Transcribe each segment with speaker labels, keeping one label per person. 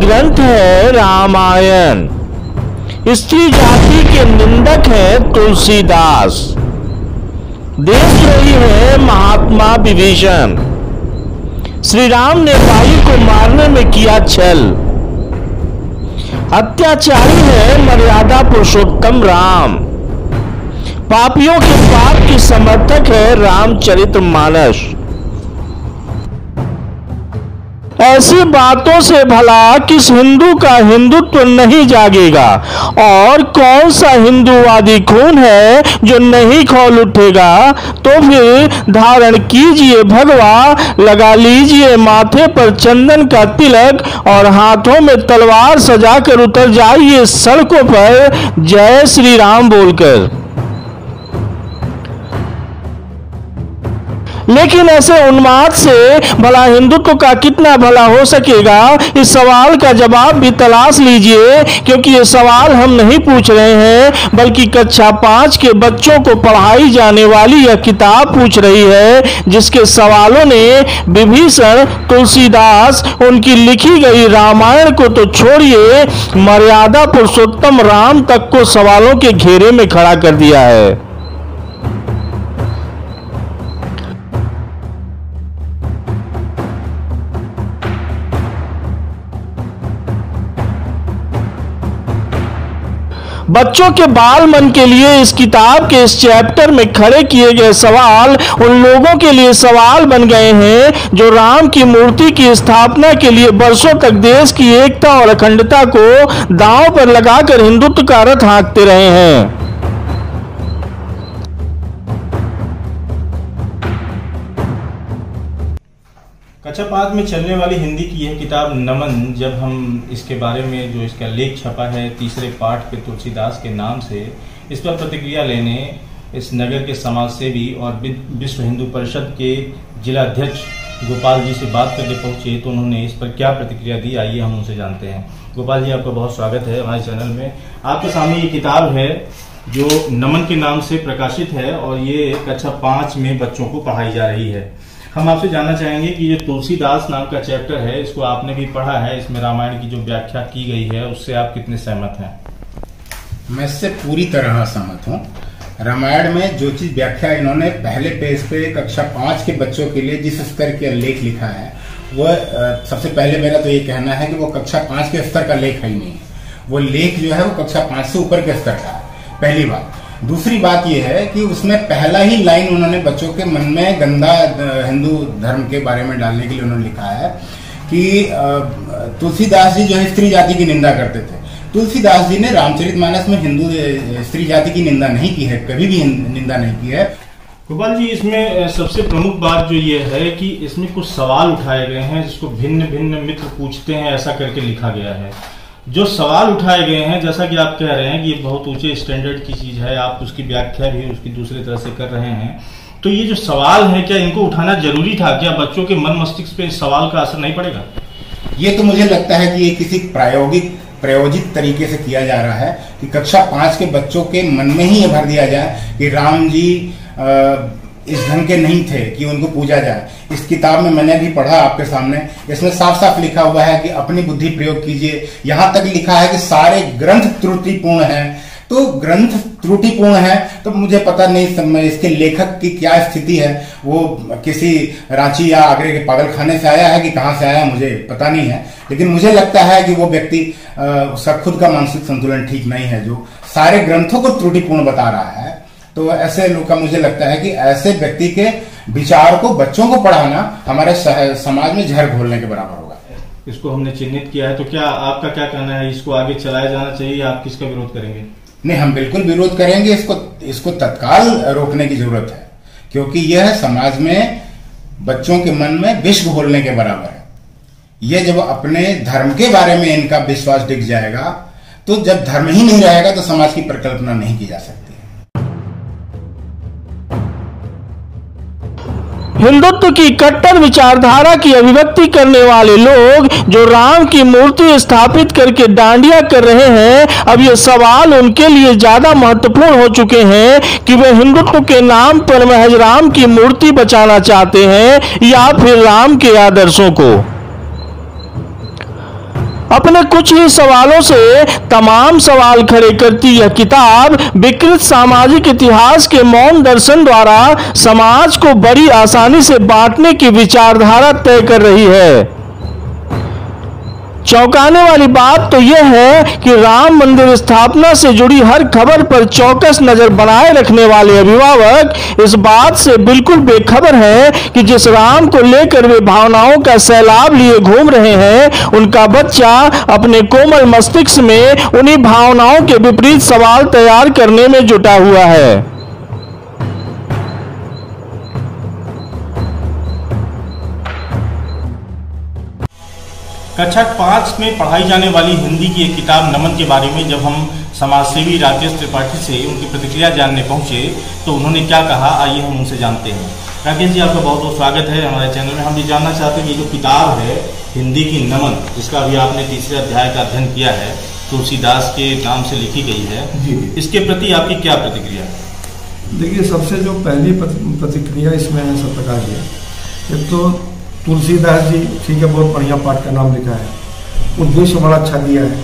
Speaker 1: ग्रंथ है रामायण। स्त्री जाति के निंदक है तुलसीदास। देशद्रोही है महात्मा विभीषण। श्री राम ने बाली को मारने में किया छल। अत्याचारी है मर्यादा पुरुषोत्तम राम। पापियों के पाप की समर्थक है रामचरितमानस। ऐसी बातों से भला किस हिंदू का हिंदुत्व नहीं जागेगा, और कौन सा हिंदूवादी खून है जो नहीं खौल उठेगा। तो फिर धारण कीजिए भगवा, लगा लीजिए माथे पर चंदन का तिलक, और हाथों में तलवार सजाकर उतर जाइए सड़कों पर जय श्री राम बोलकर। लेकिन ऐसे उन्माद से भला हिंदुत्व का कितना भला हो सकेगा, इस सवाल का जवाब भी तलाश लीजिए, क्योंकि ये सवाल हम नहीं पूछ रहे हैं, बल्कि कक्षा 5 के बच्चों को पढ़ाई जाने वाली यह किताब पूछ रही है, जिसके सवालों ने विभीषण, तुलसीदास, उनकी लिखी गई रामायण को तो छोड़िए, मर्यादा पुरुषोत्तम राम तक को सवालों के घेरे में खड़ा कर दिया है। बच्चों के बाल मन के लिए इस किताब के इस चैप्टर में खड़े किए गए सवाल उन लोगों के लिए सवाल बन गए हैं जो राम की मूर्ति की स्थापना के लिए वर्षों तक देश की एकता और अखंडता को दांव पर लगाकर हिंदुत्व का रथ हाँकते रहे हैं।
Speaker 2: कक्षा 5 में चलने वाली हिंदी की यह किताब नमन, जब हम इसके बारे में जो इसका लेख छपा है तीसरे पाठ पे तुलसीदास के नाम से, इस पर प्रतिक्रिया लेने इस नगर के समाज सेवी और विश्व हिंदू परिषद के जिला अध्यक्ष गोपाल जी से बात करके पहुंचे, तो उन्होंने इस पर क्या प्रतिक्रिया दी, आइए हम उनसे जानते हैं। गोपाल जी, आपका बहुत स्वागत है हमारे चैनल में। आपके सामने ये किताब है जो नमन के नाम से प्रकाशित है, और ये कक्षा 5 में बच्चों को पढ़ाई जा रही है। हम आपसे जानना चाहेंगे कि ये तुलसीदास नाम का चैप्टर है, इसको आपने भी पढ़ा है, इसमें रामायण की जो व्याख्या की गई है उससे आप कितने सहमत हैं?
Speaker 3: मैं इससे पूरी तरह सहमत हूँ। रामायण में जो चीज व्याख्या इन्होंने पहले पेज पे कक्षा 5 के बच्चों के लिए जिस स्तर का लेख लिखा है, वह सबसे पहले मेरा तो ये कहना है कि वो कक्षा 5 के स्तर का लेख है ही नहीं। वो लेख जो है वो कक्षा 5 से ऊपर के स्तर का है, पहली बात। दूसरी बात यह है कि उसमें पहला ही लाइन उन्होंने बच्चों के मन में गंदा हिंदू धर्म के बारे में डालने के लिए उन्होंने लिखा है कि तुलसीदास जी जो है स्त्री जाति की निंदा करते थे। तुलसीदास जी ने रामचरितमानस में हिंदू स्त्री जाति की निंदा नहीं की है, कभी भी निंदा नहीं की है।
Speaker 2: गोपाल जी, इसमें सबसे प्रमुख बात जो ये है कि इसमें कुछ सवाल उठाए गए हैं जिसको भिन्न भिन्न मित्र पूछते हैं, ऐसा करके लिखा गया है। जो सवाल उठाए गए हैं, जैसा कि आप कह रहे हैं कि ये बहुत ऊंचे स्टैंडर्ड की चीज है, आप उसकी व्याख्या भी उसकी दूसरी तरह से कर रहे हैं, तो ये जो सवाल है क्या इनको उठाना जरूरी था? क्या बच्चों के मन मस्तिष्क पे इस सवाल का असर नहीं पड़ेगा? ये
Speaker 3: तो मुझे लगता है कि ये किसी प्रायोजित तरीके से किया जा रहा है कि कक्षा 5 के बच्चों के मन में ही ये भर दिया जाए कि राम जी इस ढंग के नहीं थे कि उनको पूजा जाए। इस किताब में मैंने भी पढ़ा आपके सामने, इसमें साफ साफ लिखा हुआ है कि अपनी बुद्धि प्रयोग कीजिए। यहाँ तक लिखा है कि सारे ग्रंथ त्रुटिपूर्ण हैं। तो ग्रंथ त्रुटिपूर्ण है तो मुझे पता नहीं इसके लेखक की क्या स्थिति है, वो किसी रांची या आगरे के पागलखाने से आया है कि कहाँ से आया मुझे पता नहीं है, लेकिन मुझे लगता है कि वो व्यक्ति उसका खुद का मानसिक संतुलन ठीक नहीं है जो सारे ग्रंथों को त्रुटिपूर्ण बता रहा है। तो ऐसे लोग का मुझे लगता है कि ऐसे व्यक्ति के विचार को बच्चों को पढ़ाना हमारे समाज में जहर घोलने के बराबर होगा।
Speaker 2: इसको हमने चिन्हित किया है, तो क्या आपका क्या कहना है, इसको आगे चलाया जाना चाहिए या आप किसका विरोध करेंगे?
Speaker 3: नहीं, हम बिल्कुल विरोध करेंगे। इसको तत्काल रोकने की जरूरत है, क्योंकि यह समाज में बच्चों के मन में विष घोलने के बराबर है। यह जब अपने धर्म के बारे में इनका विश्वास डिग जाएगा, तो जब धर्म ही नहीं रहेगा तो समाज की परिकल्पना नहीं की जा सकती।
Speaker 1: हिंदुत्व की कट्टर विचारधारा की अभिव्यक्ति करने वाले लोग जो राम की मूर्ति स्थापित करके डांडिया कर रहे हैं, अब ये सवाल उनके लिए ज्यादा महत्वपूर्ण हो चुके हैं कि वे हिंदुत्व के नाम पर महज राम की मूर्ति बचाना चाहते हैं या फिर राम के आदर्शों को। अपने कुछ ही सवालों से तमाम सवाल खड़े करती यह किताब विकृत सामाजिक इतिहास के मौन दर्शन द्वारा समाज को बड़ी आसानी से बांटने की विचारधारा तय कर रही है। चौंकाने वाली बात तो यह है कि राम मंदिर स्थापना से जुड़ी हर खबर पर चौकस नजर बनाए रखने वाले अभिभावक इस बात से बिल्कुल बेखबर हैं कि जिस राम को लेकर वे भावनाओं का सैलाब लिए घूम रहे हैं, उनका बच्चा अपने कोमल मस्तिष्क में उन्हीं भावनाओं के विपरीत सवाल तैयार करने में जुटा हुआ है।
Speaker 2: कक्षा 5 में पढ़ाई जाने वाली हिंदी की एक किताब नमन के बारे में जब हम समाजसेवी राकेश त्रिपाठी से उनकी प्रतिक्रिया जानने पहुंचे तो उन्होंने क्या कहा, आइए हम उनसे जानते हैं। राकेश जी, आपका बहुत बहुत स्वागत है हमारे चैनल में। हम ये जानना चाहते हैं, ये जो किताब है हिंदी की नमन, जिसका अभी आपने तीसरे अध्याय का अध्ययन किया है, तुलसीदास के नाम से लिखी गई है जी, इसके प्रति आपकी क्या प्रतिक्रिया?
Speaker 4: देखिए, सबसे जो पहली प्रतिक्रिया इसमें है सब प्रकार की, एक तो तुलसीदास जी, ठीक है, बहुत बढ़िया पाठ का नाम लिखा है, उद्देश्य बड़ा अच्छा दिया है,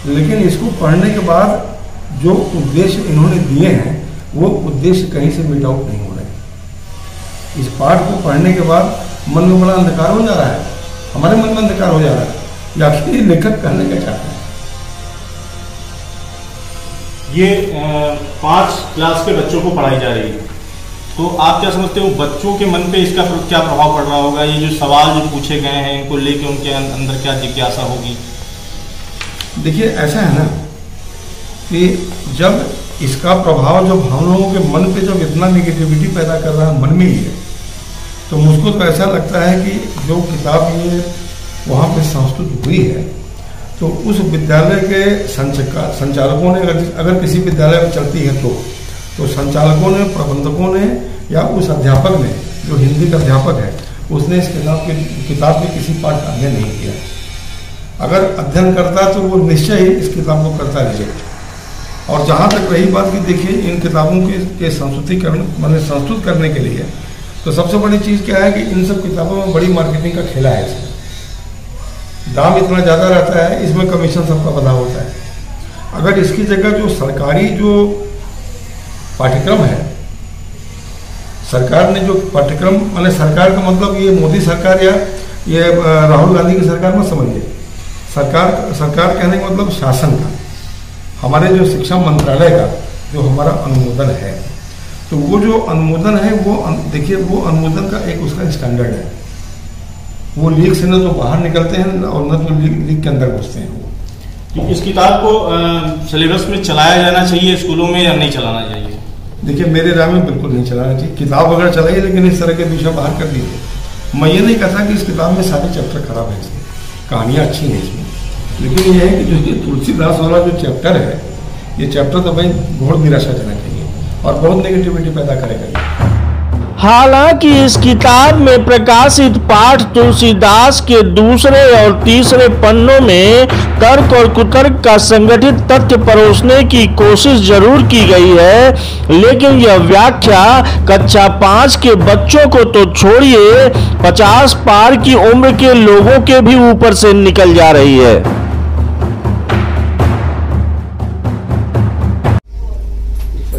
Speaker 4: लेकिन इसको पढ़ने के बाद जो उद्देश्य इन्होंने दिए हैं वो उद्देश्य कहीं से मिट आउट नहीं हो रहे। इस पाठ को पढ़ने के बाद मन में बड़ा अंधकार हो जा रहा है, हमारे मन में अंधकार हो जा रहा है कि आखिर ये लेखक कहने का चाहते हैं।
Speaker 2: ये 5 क्लास के बच्चों को पढ़ाई जा रही है, तो आप क्या समझते हो बच्चों के मन पे इसका क्या प्रभाव पड़ रहा होगा? ये जो सवाल जो पूछे गए हैं इनको लेके उनके अंदर क्या जिज्ञासा होगी?
Speaker 4: देखिए, ऐसा है ना कि जब इसका प्रभाव जो हम लोगों के मन पे जब इतना नेगेटिविटी पैदा कर रहा है मन में ही है, तो मुझको तो ऐसा लगता है कि जो किताब ये वहाँ पे संस्तुत हुई है, तो उस विद्यालय के संचालकों ने, अगर किसी विद्यालय में चलती है तो संचालकों ने, प्रबंधकों ने या उस अध्यापक ने, जो हिंदी का अध्यापक है, उसने इस किताब के किसी पाठ का अध्ययन नहीं किया। अगर अध्ययन करता तो वो निश्चय ही इस किताब को करता रिजेक्ट। और जहाँ तक रही बात कि देखिए, इन किताबों के संस्तुत करने के लिए तो सबसे बड़ी चीज़ क्या है कि इन सब किताबों में बड़ी मार्केटिंग का खेला है। इसमें दाम इतना ज़्यादा रहता है, इसमें कमीशन सबका बना होता है। अगर इसकी जगह जो सरकारी जो पाठ्यक्रम है, सरकार ने जो पाठ्यक्रम, माने सरकार का मतलब ये मोदी सरकार या ये राहुल गांधी की सरकार मत समझिए। सरकार कहने का मतलब शासन का, हमारे जो शिक्षा मंत्रालय का जो हमारा अनुमोदन है, तो वो जो अनुमोदन है वो देखिए, वो अनुमोदन का एक उसका स्टैंडर्ड है। वो लीक से न तो बाहर निकलते हैं और न तो लीक के अंदर घुसते हैं। वो
Speaker 2: इस किताब को सिलेबस में चलाया जाना चाहिए स्कूलों में या नहीं चलाना चाहिए?
Speaker 4: देखिए, मेरे राय में बिल्कुल नहीं चलाना चाहिए। किताब अगर चलाइए, लेकिन इस तरह के विषय बाहर कर दीजिए। मैं ये नहीं कहता कि इस किताब में सारे चैप्टर खराब हैं, इसमें कहानियाँ अच्छी हैं इसमें, लेकिन ये है कि जो ये तुलसीदास वाला जो चैप्टर है, ये चैप्टर तो भाई बहुत निराशाजनक है और बहुत नेगेटिविटी पैदा करेगा।
Speaker 1: हालांकि इस किताब में प्रकाशित पाठ तुलसीदास के दूसरे और तीसरे पन्नों में तर्क और कुतर्क का संगठित तथ्य परोसने की कोशिश जरूर की गई है, लेकिन यह व्याख्या कक्षा 5 के बच्चों को तो छोड़िए, 50 पार की उम्र के लोगों के भी ऊपर से निकल जा रही है।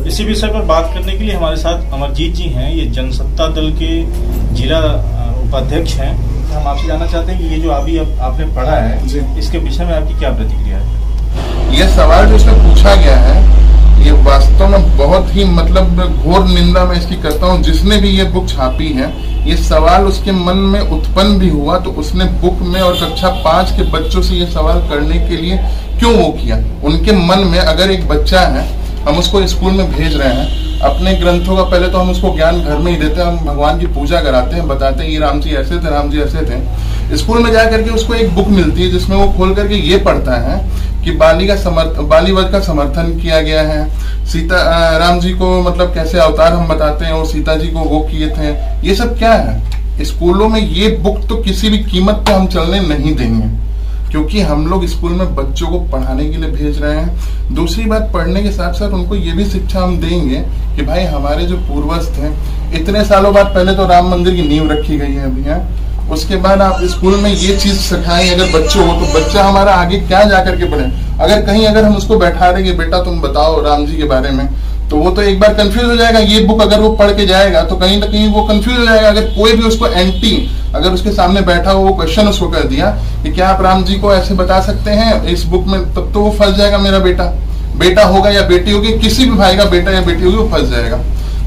Speaker 2: इसी विषय पर बात करने के लिए हमारे साथ अमरजीत जी हैं, ये जनसत्ता दल के जिला उपाध्यक्ष हैं। हम आपसे जानना चाहते हैं कि ये जो अभी आपने पढ़ा है, इसके विषय में आपकी क्या प्रतिक्रिया है?
Speaker 5: ये सवाल जो इसमें पूछा गया है, ये वास्तव में बहुत ही मतलब घोर निंदा मैं इसकी करता हूँ। जिसने भी ये बुक छापी है, ये सवाल उसके मन में उत्पन्न भी हुआ तो उसने बुक में और कक्षा 5 के बच्चों से ये सवाल करने के लिए क्यों वो किया? उनके मन में अगर एक बच्चा है, हम उसको स्कूल में भेज रहे हैं, अपने ग्रंथों का पहले तो हम उसको ज्ञान घर में ही देते हैं, हम भगवान की पूजा कराते हैं, बताते हैं ये राम जी ऐसे थे, राम जी ऐसे थे। स्कूल में जा करके उसको एक बुक मिलती है जिसमें वो खोल करके ये पढ़ता है कि बाली वध का समर्थन किया गया है, सीता राम जी को मतलब कैसे अवतार हम बताते हैं और सीता जी को वो किए थे। ये सब क्या है? स्कूलों में ये बुक तो किसी भी कीमत पे हम चलने नहीं देंगे, क्योंकि हम लोग स्कूल में बच्चों को पढ़ाने के लिए भेज रहे हैं। दूसरी बात, पढ़ने के साथ साथ उनको ये भी शिक्षा हम देंगे कि भाई हमारे जो पूर्वज थे, इतने सालों बाद पहले तो राम मंदिर की नींव रखी गई है अभी है, उसके बाद आप स्कूल में ये चीज सिखाएं अगर बच्चे हो तो बच्चा हमारा आगे क्या जाकर के बढ़े। अगर हम उसको बैठा रहे कि बेटा तुम बताओ राम जी के बारे में, तो वो तो एक बार कंफ्यूज हो जाएगा। ये बुक अगर वो पढ़ के जाएगा तो कहीं ना कहीं वो कंफ्यूज हो जाएगा। अगर कोई भी उसको अगर उसके सामने बैठा हो वो क्वेश्चन उसको कर दिया कि क्या आप राम जी को ऐसे बता सकते हैं इस बुक में, तब तो वो फंस जाएगा। मेरा बेटा होगा या बेटी होगी, किसी भी भाई का बेटा या बेटी होगी, वो फंस जाएगा।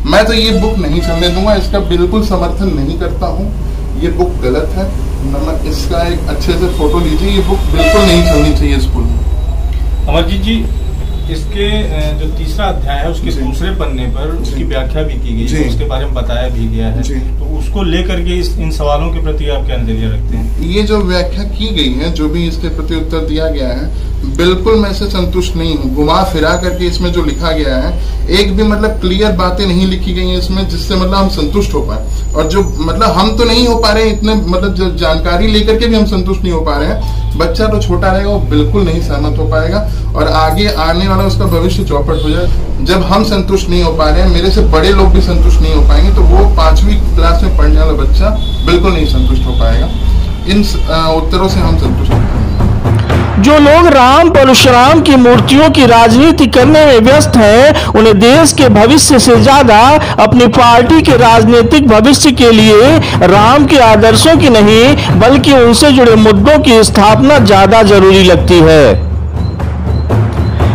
Speaker 5: मैं तो ये बुक नहीं चलने दूंगा, इसका बिल्कुल समर्थन नहीं करता हूँ। ये बुक गलत है। नमक इसका एक अच्छे से फोटो लीजिए। ये बुक बिल्कुल नहीं चलनी चाहिए स्कूल में।
Speaker 2: अमरजीत जी, इसके जो तीसरा अध्याय है उसके दूसरे पन्ने पर उसकी व्याख्या भी की गई है, उसके बारे में बताया भी गया है, तो उसको लेकर के इन सवालों के प्रति आप क्या नजरिया रखते हैं?
Speaker 5: ये जो व्याख्या की गई है, जो भी इसके प्रति उत्तर दिया गया है, बिल्कुल मैं इससे संतुष्ट नहीं हूँ। घुमा फिरा करके इसमें जो लिखा गया है, एक भी मतलब क्लियर बातें नहीं लिखी गई हैं इसमें जिससे मतलब हम संतुष्ट हो पाए। और जो मतलब हम तो नहीं हो पा रहे इतने, मतलब जो जानकारी लेकर के भी हम संतुष्ट नहीं हो पा रहे हैं। बच्चा तो छोटा रहेगा, वो बिल्कुल नहीं सहमत हो पाएगा और आगे आने वाला उसका भविष्य चौपट हो जाए। जब हम संतुष्ट नहीं हो पा रहे हैं, मेरे से बड़े लोग भी संतुष्ट नहीं हो पाएंगे, तो वो 5वीं क्लास में पढ़ने वाला बच्चा बिल्कुल नहीं संतुष्ट हो पाएगा। इन उत्तरों से हम संतुष्ट हो पाएंगे।
Speaker 1: जो लोग राम परशुराम की मूर्तियों की राजनीति करने में व्यस्त हैं, उन्हें देश के भविष्य से ज्यादा अपनी पार्टी के राजनीतिक भविष्य के लिए राम के आदर्शों की नहीं बल्कि उनसे जुड़े मुद्दों की स्थापना ज्यादा जरूरी लगती है।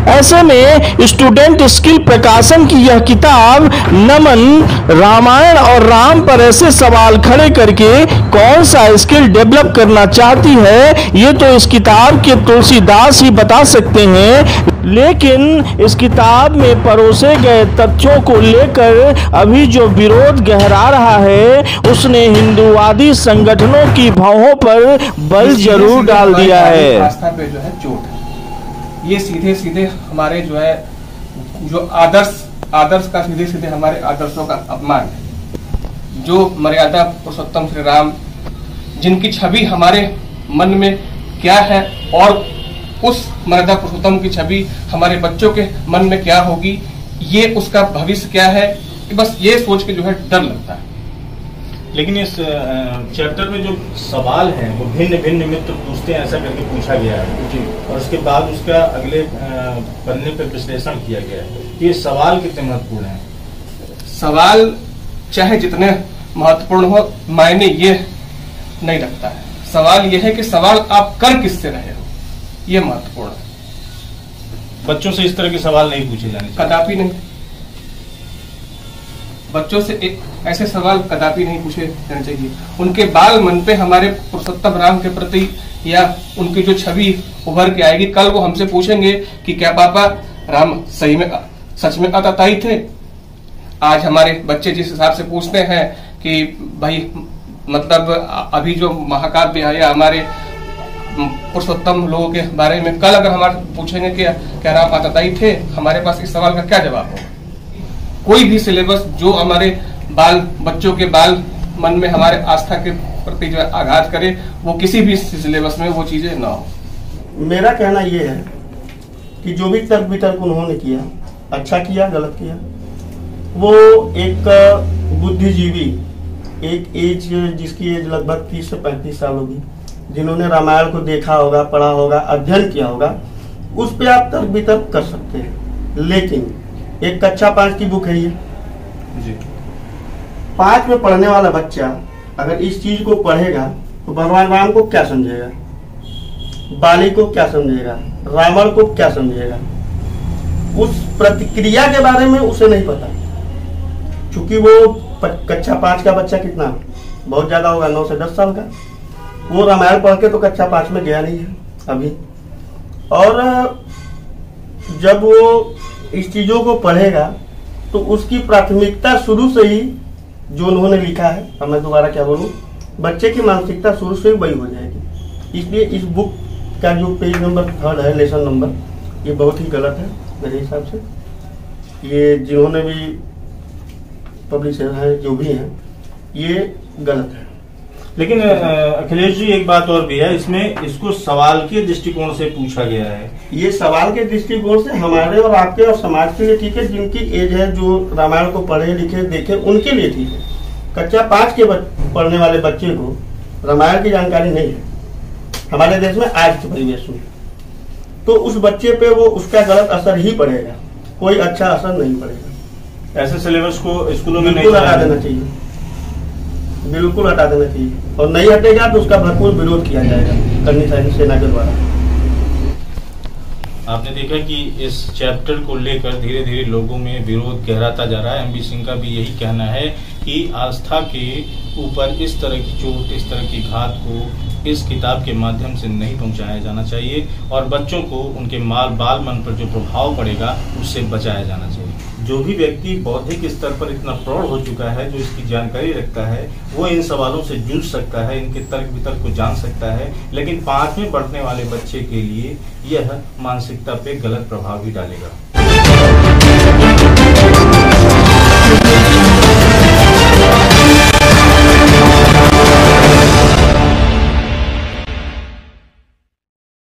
Speaker 1: ऐसे में स्टूडेंट स्किल प्रकाशन की यह किताब नमन रामायण और राम पर ऐसे सवाल खड़े करके कौन सा स्किल डेवलप करना चाहती है, ये तो इस किताब के तुलसीदास ही बता सकते हैं। लेकिन इस किताब में परोसे गए तथ्यों को लेकर अभी जो विरोध गहरा रहा है, उसने हिंदूवादी संगठनों की भौहों पर बल जरूर डाल दिया है।
Speaker 6: आस्था पे जो है चोट है। ये सीधे सीधे हमारे जो है जो आदर्श का सीधे सीधे हमारे आदर्शों का अपमान है। जो मर्यादा पुरुषोत्तम श्री राम, जिनकी छवि हमारे मन में क्या है और उस मर्यादा पुरुषोत्तम की छवि हमारे बच्चों के मन में क्या होगी, ये उसका भविष्य क्या है, बस ये सोच के जो है डर लगता है।
Speaker 2: लेकिन इस चैप्टर में जो सवाल हैं वो भिन्न भिन्न मित्र पूछते हैं, ऐसा करके पूछा गया है जी, और उसके बाद उसका अगले पन्ने पर विश्लेषण किया गया है। ये सवाल कितने महत्वपूर्ण हैं?
Speaker 6: सवाल चाहे जितने महत्वपूर्ण हो, मायने ये नहीं रखता है। सवाल ये है कि सवाल आप कर किससे रहे हो, ये महत्वपूर्ण है।
Speaker 2: बच्चों से इस तरह के सवाल नहीं पूछे जाने चाहिए,
Speaker 6: कदापि नहीं। बच्चों से ऐसे सवाल कदापि नहीं पूछे जाने चाहिए। उनके बाल मन पे हमारे पुरुषोत्तम राम के प्रति या उनकी जो छवि उभर के आएगी, कल वो हमसे पूछेंगे कि क्या पापा राम सही में सच में अताताई थे। आज हमारे बच्चे जिस हिसाब से पूछते हैं कि भाई मतलब अभी जो महाकाव्य है या हमारे पुरुषोत्तम लोगों के बारे में, कल अगर हमारे पूछेंगे कि क्या राम अताताई थे, हमारे पास इस सवाल का क्या जवाब होगा? कोई भी सिलेबस जो हमारे बच्चों के बाल मन में हमारे आस्था के प्रति जो आघात करे, वो किसी भी सिलेबस में वो चीजें ना हो।
Speaker 7: मेरा कहना ये है कि जो भी तर्क वितर्क उन्होंने किया, अच्छा किया गलत किया, वो एक बुद्धिजीवी, एक एज जिसकी एज लगभग 30 से 35 साल होगी, जिन्होंने रामायण को देखा होगा, पढ़ा होगा, अध्ययन किया होगा, उस पर आप तर्क वितर्क कर सकते हैं। लेकिन एक कक्षा 5 की बुक है ये जी। 5 में पढ़ने वाला बच्चा अगर इस चीज को पढ़ेगा तो भगवान राम को क्या समझेगा, बाली को क्या समझेगा, रावण को क्या समझेगा, उस प्रतिक्रिया के बारे में उसे नहीं पता। चूंकि वो कक्षा 5 का बच्चा कितना बहुत ज्यादा होगा, 9 से 10 साल का, वो रामायण पढ़ के तो कक्षा 5 में गया नहीं है अभी। और जब वो इस चीजों को पढ़ेगा तो उसकी प्राथमिकता शुरू से ही, जो उन्होंने लिखा है, अब मैं दोबारा क्या बोलूं, बच्चे की मानसिकता शुरू से ही वही हो जाएगी। इसलिए इस बुक का जो पेज नंबर 3 है, लेसन नंबर, ये बहुत ही गलत है मेरे हिसाब से। ये जिन्होंने भी पब्लिशर है, जो भी है, ये गलत है।
Speaker 2: लेकिन अखिलेश जी, एक बात और भी है इसमें, इसको सवाल के दृष्टिकोण से पूछा गया है।
Speaker 7: ये सवाल के दृष्टिकोण से हमारे और आपके और समाज के लिए ठीक है, जिनकी एज है, जो रामायण को पढ़े लिखे देखे, उनके लिए ठीक है। कक्षा 5 के पढ़ने वाले बच्चे को रामायण की जानकारी नहीं है हमारे देश में आज के परिवेश में, तो उस बच्चे पे वो उसका गलत असर ही पड़ेगा, कोई अच्छा असर नहीं पड़ेगा।
Speaker 2: ऐसे सिलेबस को स्कूलों में
Speaker 7: बिल्कुल हटा देना चाहिए, बिल्कुल हटा देना चाहिए, और नहीं हटेगा तो उसका भरपूर विरोध किया जाएगा करनी चाहिए सेना के द्वारा।
Speaker 2: आपने देखा कि इस चैप्टर को लेकर धीरे धीरे लोगों में विरोध गहराता जा रहा है। एमबी सिंह का भी यही कहना है कि आस्था के ऊपर इस तरह की चोट, इस तरह की घात को इस किताब के माध्यम से नहीं पहुंचाया जाना चाहिए और बच्चों को उनके बाल मन पर जो प्रभाव पड़ेगा उससे बचाया जाना चाहिए। जो भी व्यक्ति बौद्धिक स्तर पर इतना प्रौढ़ हो चुका है, जो इसकी जानकारी रखता है, वो इन सवालों से जूझ सकता है, इनके तर्क वितर्क को जान सकता है, लेकिन 5वीं पढ़ने वाले बच्चे के लिए यह मानसिकता पे गलत प्रभाव भी डालेगा।